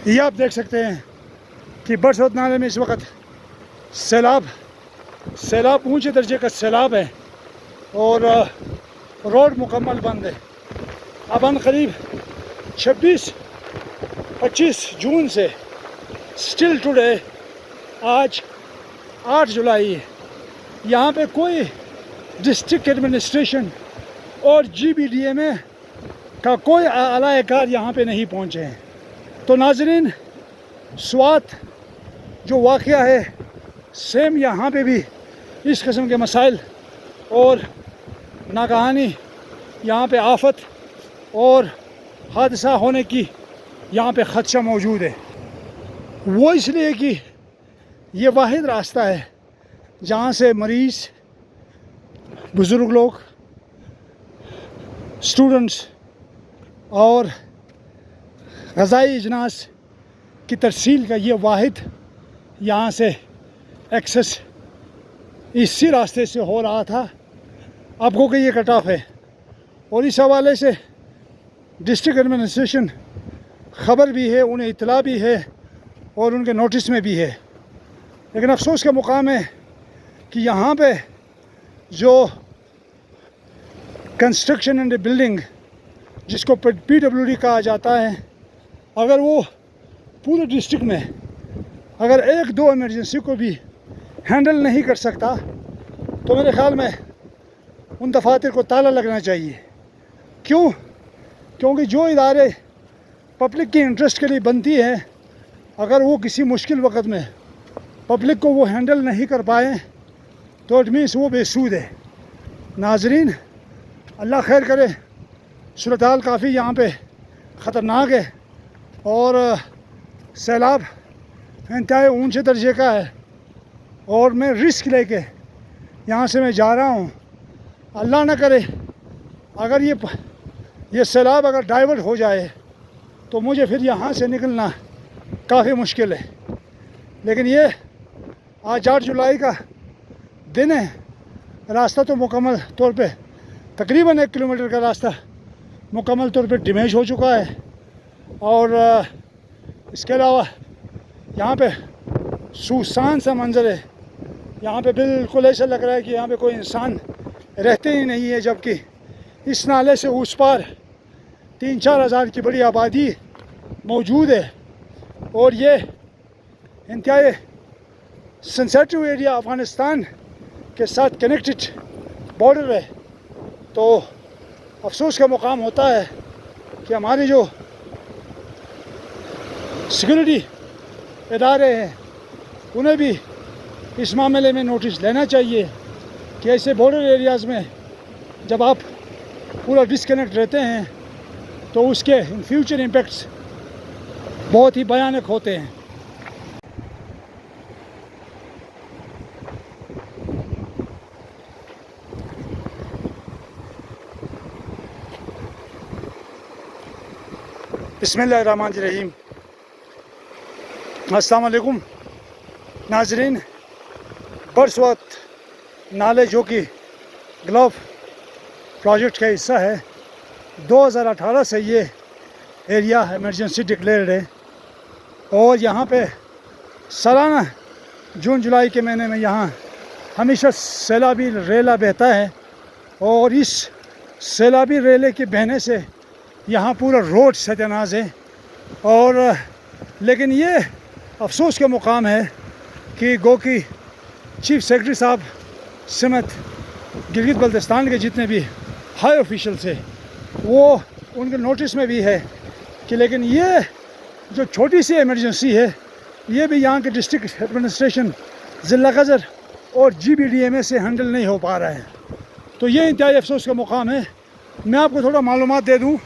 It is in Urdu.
یہ آپ دیکھ سکتے ہیں کہ برسوت نالے میں اس وقت سیلاب اونچے درجے کا سیلاب ہے اور روڈ مکمل بند ہے۔ اب ان قریب 25 جون سے اسٹل ٹوڈے آج 8 جولائی یہاں پہ کوئی ڈسٹرکٹ ایڈمنسٹریشن اور GBDMA کا کوئی اعلیٰ کار یہاں پہ نہیں پہنچے ہیں۔ تو ناظرین، سوات جو واقعہ ہے سیم یہاں پہ بھی اس قسم کے مسائل اور ناگہانی یہاں پہ آفت اور حادثہ ہونے کی یہاں پہ خدشہ موجود ہے۔ وہ اس لیے کہ یہ واحد راستہ ہے جہاں سے مریض، بزرگ لوگ، اسٹوڈنٹس اور غذائی اجناس کی ترسیل کا یہ واحد یہاں سے ایکسس اسی راستے سے ہو رہا تھا۔ اب کو کہ یہ کٹ آف ہے اور اس حوالے سے ڈسٹرکٹ ایڈمنسٹریشن خبر بھی ہے، انہیں اطلاع بھی ہے اور ان کے نوٹس میں بھی ہے۔ لیکن افسوس کا مقام ہے کہ یہاں پہ جو کنسٹرکشن اینڈ بلڈنگ جس کو PWD کہا جاتا ہے، اگر وہ پورے ڈسٹرکٹ میں اگر 1-2 ایمرجنسی کو بھی ہینڈل نہیں کر سکتا تو میرے خیال میں ان دفاتر کو تالا لگنا چاہیے۔ کیونکہ جو ادارے پبلک کے انٹرسٹ کے لیے بنتی ہے، اگر وہ کسی مشکل وقت میں پبلک کو وہ ہینڈل نہیں کر پائیں تو اٹ مینس وہ بے سود ہے۔ ناظرین، اللہ خیر کرے، صورتحال کافی یہاں پہ خطرناک ہے اور سیلاب انتہائی اونچے درجے کا ہے اور میں رسک لے کے یہاں سے میں جا رہا ہوں۔ اللہ نہ کرے اگر یہ سیلاب اگر ڈائیورٹ ہو جائے تو مجھے پھر یہاں سے نکلنا کافی مشکل ہے۔ لیکن یہ آج 8 جولائی کا دن ہے، راستہ تو مکمل طور پہ تقریباً 1 کلومیٹر کا راستہ مکمل طور پہ ڈیمیج ہو چکا ہے اور اس کے علاوہ یہاں پہ سوسان سا منظر ہے۔ یہاں پہ بالکل ایسا لگ رہا ہے کہ یہاں پہ کوئی انسان رہتے ہی نہیں ہے، جبکہ اس نالے سے اس پار 3-4 ہزار کی بڑی آبادی موجود ہے اور یہ انتہائی سینسیٹیو ایریا افغانستان کے ساتھ کنیکٹڈ بارڈر ہے۔ تو افسوس کا مقام ہوتا ہے کہ ہمارے جو سیکورٹی ادارے ہیں انہیں بھی اس معاملے میں نوٹس لینا چاہیے کہ ایسے بارڈر ایریاز میں جب آپ پورا ڈسکنیکٹ رہتے ہیں تو اس کے ان فیوچر امپیکٹس بہت ہی بھیانک ہوتے ہیں۔ بسم اللہ الرحمن الرحیم۔ السلام علیکم ناظرین، برسوات نالے جو کہ گلوف پروجیکٹ کا حصہ ہے، 2018 سے یہ ایریا ایمرجنسی ڈکلیئرڈ ہے اور یہاں پہ سالانہ جون جولائی کے مہینے میں یہاں ہمیشہ سیلابی ریلا بہتا ہے اور اس سیلابی ریلے کے بہنے سے یہاں پورا روڈ ستیہ-ناز ہے اور لیکن یہ افسوس کا مقام ہے کہ گو کی چیف سیکرٹری صاحب سمیت گلگت بلتستان کے جتنے بھی ہائی آفیشلس ہیں وہ ان کے نوٹس میں بھی ہے کہ لیکن یہ جو چھوٹی سی ایمرجنسی ہے یہ بھی یہاں کے ڈسٹرکٹ ایڈمنسٹریشن، ضلع غزر اور GBDMA سے ہینڈل نہیں ہو پا رہا ہے۔ تو یہ انتہائی افسوس کا مقام ہے۔ میں آپ کو تھوڑا معلومات دے دوں